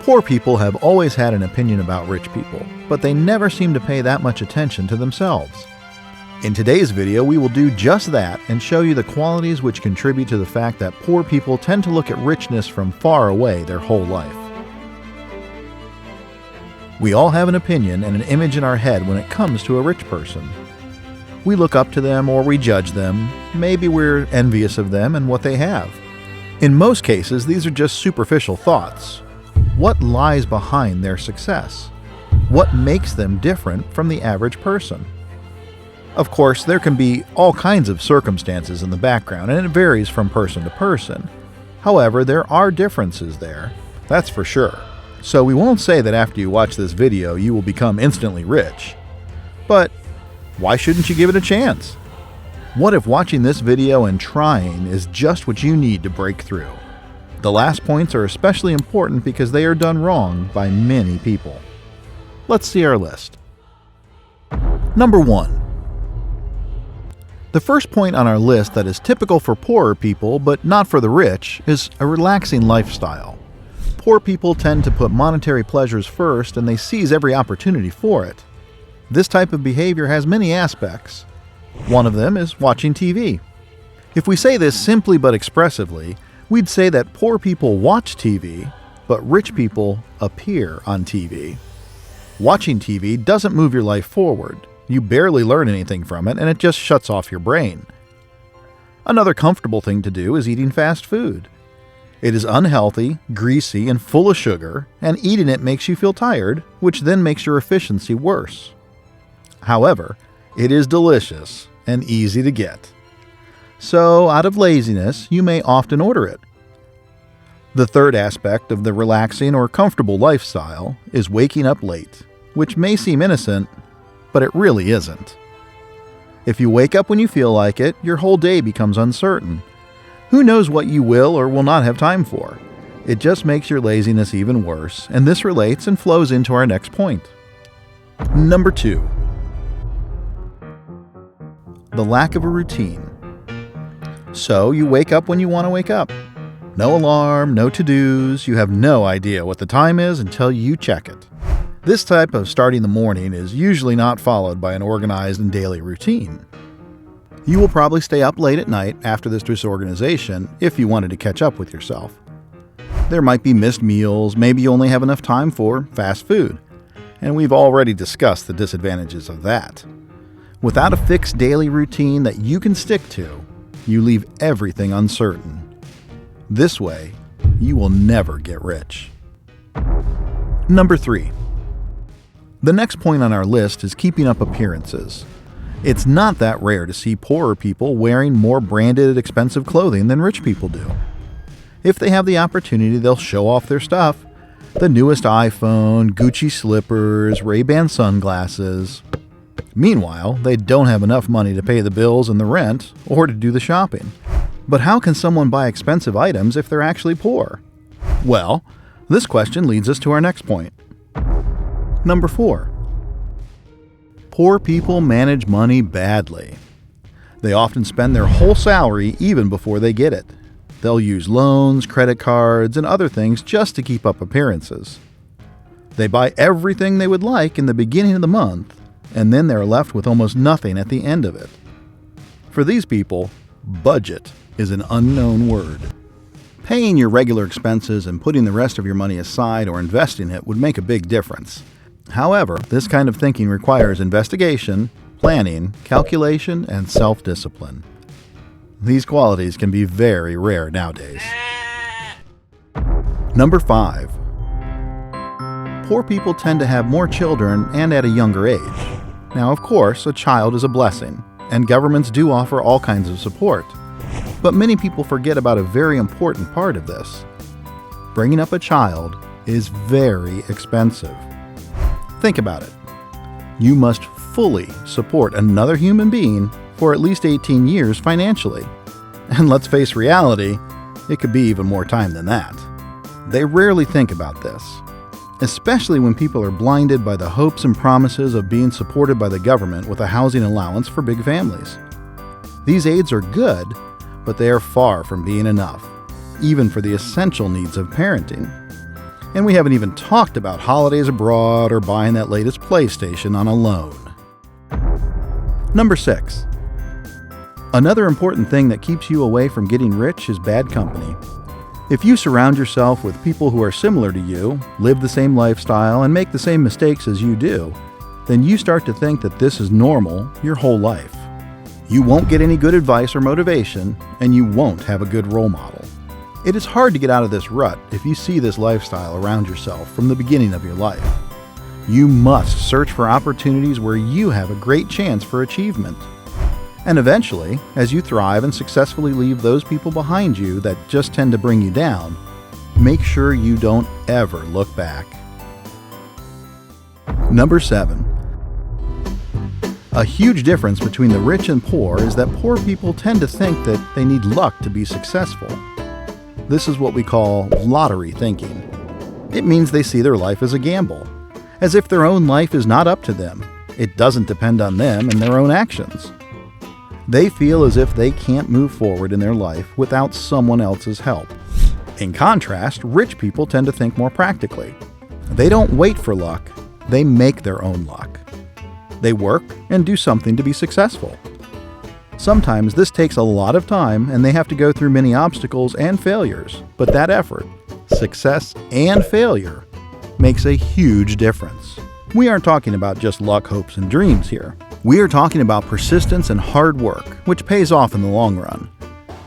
Poor people have always had an opinion about rich people, but they never seem to pay that much attention to themselves. In today's video, we will do just that and show you the qualities which contribute to the fact that poor people tend to look at richness from far away their whole life. We all have an opinion and an image in our head when it comes to a rich person. We look up to them or we judge them. Maybe we're envious of them and what they have. In most cases, these are just superficial thoughts. What lies behind their success? What makes them different from the average person? Of course, there can be all kinds of circumstances in the background, and it varies from person to person. However, there are differences there, that's for sure. So we won't say that after you watch this video you will become instantly rich. But why shouldn't you give it a chance? What if watching this video and trying is just what you need to break through? The last points are especially important because they are done wrong by many people. Let's see our list. Number 1. The first point on our list that is typical for poorer people but not for the rich is a relaxing lifestyle. Poor people tend to put monetary pleasures first and they seize every opportunity for it. This type of behavior has many aspects. One of them is watching TV. If we say this simply but expressively, we'd say that poor people watch TV, but rich people appear on TV. Watching TV doesn't move your life forward. You barely learn anything from it, and it just shuts off your brain. Another comfortable thing to do is eating fast food. It is unhealthy, greasy, and full of sugar, and eating it makes you feel tired, which then makes your efficiency worse. However, it is delicious and easy to get. So, out of laziness, you may often order it. The third aspect of the relaxing or comfortable lifestyle is waking up late, which may seem innocent, but it really isn't. If you wake up when you feel like it, your whole day becomes uncertain. Who knows what you will or will not have time for? It just makes your laziness even worse, and this relates and flows into our next point. Number 2. The lack of a routine. So you wake up when you want to wake up. No alarm, no to-dos, you have no idea what the time is until you check it. This type of starting the morning is usually not followed by an organized and daily routine. You will probably stay up late at night after this disorganization if you wanted to catch up with yourself. There might be missed meals, maybe you only have enough time for fast food, and we've already discussed the disadvantages of that. Without a fixed daily routine that you can stick to, you leave everything uncertain. This way, you will never get rich. Number 3. The next point on our list is keeping up appearances. It's not that rare to see poorer people wearing more branded, expensive clothing than rich people do. If they have the opportunity, they'll show off their stuff. The newest iPhone, Gucci slippers, Ray-Ban sunglasses. Meanwhile, they don't have enough money to pay the bills and the rent or to do the shopping. But how can someone buy expensive items if they're actually poor? Well, this question leads us to our next point. Number 4. Poor people manage money badly. They often spend their whole salary even before they get it. They'll use loans, credit cards, and other things just to keep up appearances. They buy everything they would like in the beginning of the month, and then they're left with almost nothing at the end of it. For these people, budget is an unknown word. Paying your regular expenses and putting the rest of your money aside or investing it would make a big difference. However, this kind of thinking requires investigation, planning, calculation, and self-discipline. These qualities can be very rare nowadays. Number 5. Poor people tend to have more children and at a younger age. Now, of course, a child is a blessing, and governments do offer all kinds of support. But many people forget about a very important part of this. Bringing up a child is very expensive. Think about it. You must fully support another human being for at least 18 years financially. And let's face reality, it could be even more time than that. They rarely think about this, especially when people are blinded by the hopes and promises of being supported by the government with a housing allowance for big families. These aids are good, but they are far from being enough, even for the essential needs of parenting. And we haven't even talked about holidays abroad or buying that latest PlayStation on a loan. Number 6. Another important thing that keeps you away from getting rich is bad company. If you surround yourself with people who are similar to you, live the same lifestyle, and make the same mistakes as you do, then you start to think that this is normal your whole life. You won't get any good advice or motivation, and you won't have a good role model. It is hard to get out of this rut if you see this lifestyle around yourself from the beginning of your life. You must search for opportunities where you have a great chance for achievement. And eventually, as you thrive and successfully leave those people behind you that just tend to bring you down, make sure you don't ever look back. Number 7. A huge difference between the rich and poor is that poor people tend to think that they need luck to be successful. This is what we call lottery thinking. It means they see their life as a gamble, as if their own life is not up to them. It doesn't depend on them and their own actions. They feel as if they can't move forward in their life without someone else's help. In contrast, rich people tend to think more practically. They don't wait for luck, they make their own luck. They work and do something to be successful. Sometimes this takes a lot of time and they have to go through many obstacles and failures, but that effort, success and failure, makes a huge difference. We aren't talking about just luck, hopes, and dreams here. We are talking about persistence and hard work, which pays off in the long run.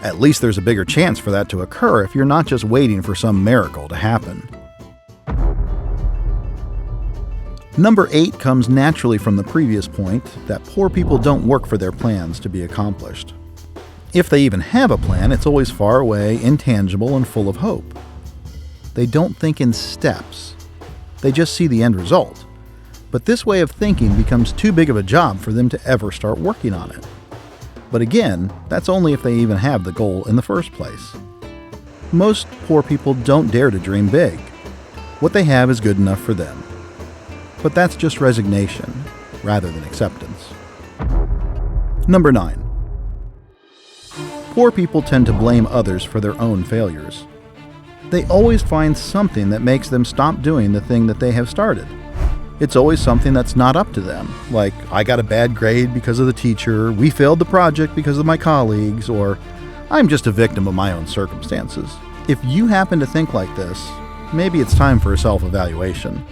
At least there's a bigger chance for that to occur if you're not just waiting for some miracle to happen. Number 8 comes naturally from the previous point that poor people don't work for their plans to be accomplished. If they even have a plan, it's always far away, intangible, and full of hope. They don't think in steps. They just see the end result. But this way of thinking becomes too big of a job for them to ever start working on it. But again, that's only if they even have the goal in the first place. Most poor people don't dare to dream big. What they have is good enough for them. But that's just resignation, rather than acceptance. Number 9. Poor people tend to blame others for their own failures. They always find something that makes them stop doing the thing that they have started. It's always something that's not up to them, like, I got a bad grade because of the teacher, we failed the project because of my colleagues, or I'm just a victim of my own circumstances. If you happen to think like this, maybe it's time for a self-evaluation.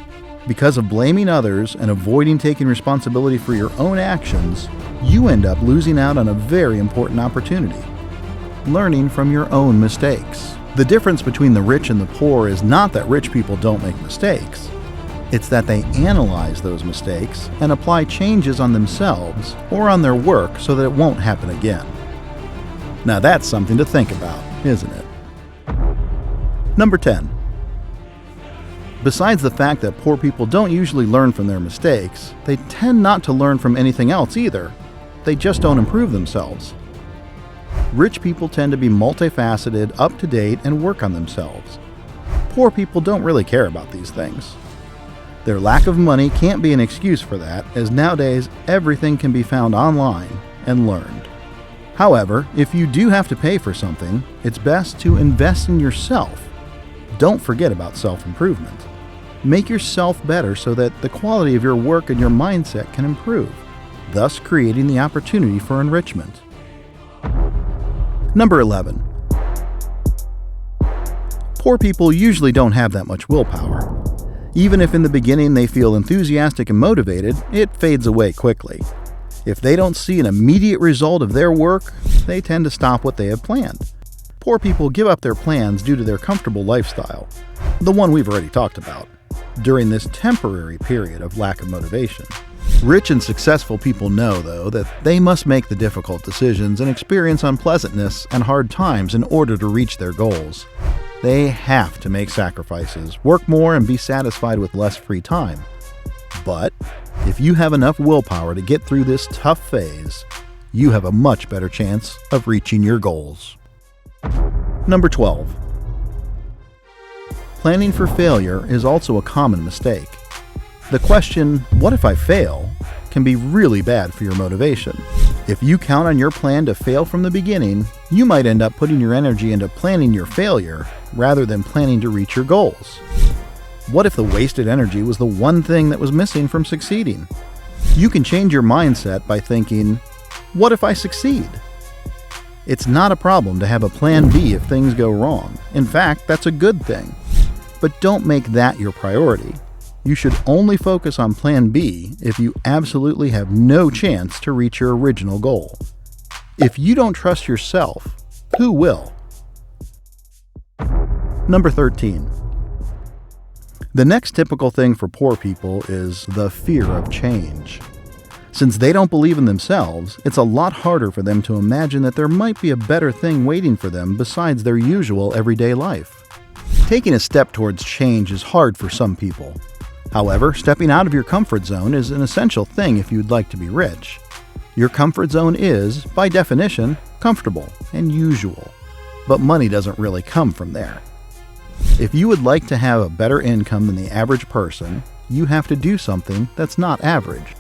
Because of blaming others and avoiding taking responsibility for your own actions, you end up losing out on a very important opportunity: learning from your own mistakes. The difference between the rich and the poor is not that rich people don't make mistakes. It's that they analyze those mistakes and apply changes on themselves or on their work so that it won't happen again. Now that's something to think about, isn't it? Number 10. Besides the fact that poor people don't usually learn from their mistakes, they tend not to learn from anything else either. They just don't improve themselves. Rich people tend to be multifaceted, up-to-date, and work on themselves. Poor people don't really care about these things. Their lack of money can't be an excuse for that, as nowadays everything can be found online and learned. However, if you do have to pay for something, it's best to invest in yourself. Don't forget about self-improvement. Make yourself better so that the quality of your work and your mindset can improve, thus creating the opportunity for enrichment. Number 11. Poor people usually don't have that much willpower. Even if in the beginning they feel enthusiastic and motivated, it fades away quickly. If they don't see an immediate result of their work, they tend to stop what they have planned. Poor people give up their plans due to their comfortable lifestyle, the one we've already talked about, during this temporary period of lack of motivation. Rich and successful people know, though, that they must make the difficult decisions and experience unpleasantness and hard times in order to reach their goals. They have to make sacrifices, work more, and be satisfied with less free time. But if you have enough willpower to get through this tough phase, you have a much better chance of reaching your goals. Number 12. Planning for failure is also a common mistake. The question, what if I fail, can be really bad for your motivation. If you count on your plan to fail from the beginning, you might end up putting your energy into planning your failure rather than planning to reach your goals. What if the wasted energy was the one thing that was missing from succeeding? You can change your mindset by thinking, what if I succeed? It's not a problem to have a plan B if things go wrong. In fact, that's a good thing. But don't make that your priority. You should only focus on plan B if you absolutely have no chance to reach your original goal. If you don't trust yourself, who will? Number 13. The next typical thing for poor people is the fear of change. Since they don't believe in themselves, it's a lot harder for them to imagine that there might be a better thing waiting for them besides their usual everyday life. Taking a step towards change is hard for some people. However, stepping out of your comfort zone is an essential thing if you'd like to be rich. Your comfort zone is, by definition, comfortable and usual, but money doesn't really come from there. If you would like to have a better income than the average person, you have to do something that's not average.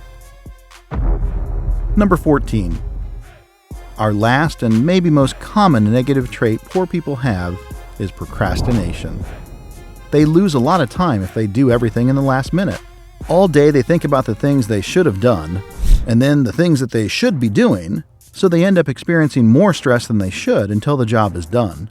Number 14. Our last and maybe most common negative trait poor people have is procrastination. They lose a lot of time if they do everything in the last minute. All day they think about the things they should have done, and then the things that they should be doing, so they end up experiencing more stress than they should until the job is done.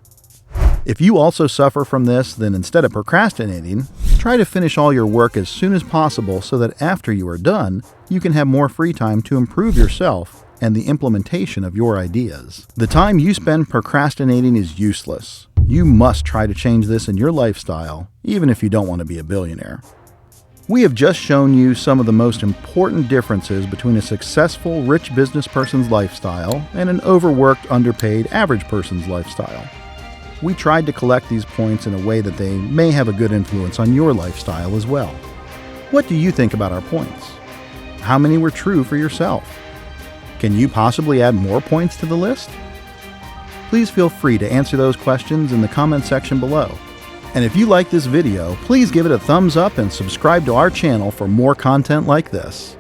If you also suffer from this, then instead of procrastinating, try to finish all your work as soon as possible so that after you are done, you can have more free time to improve yourself and the implementation of your ideas. The time you spend procrastinating is useless. You must try to change this in your lifestyle, even if you don't want to be a billionaire. We have just shown you some of the most important differences between a successful rich business person's lifestyle and an overworked, underpaid average person's lifestyle. We tried to collect these points in a way that they may have a good influence on your lifestyle as well. What do you think about our points? How many were true for yourself? Can you possibly add more points to the list? Please feel free to answer those questions in the comment section below. And if you like this video, please give it a thumbs up and subscribe to our channel for more content like this.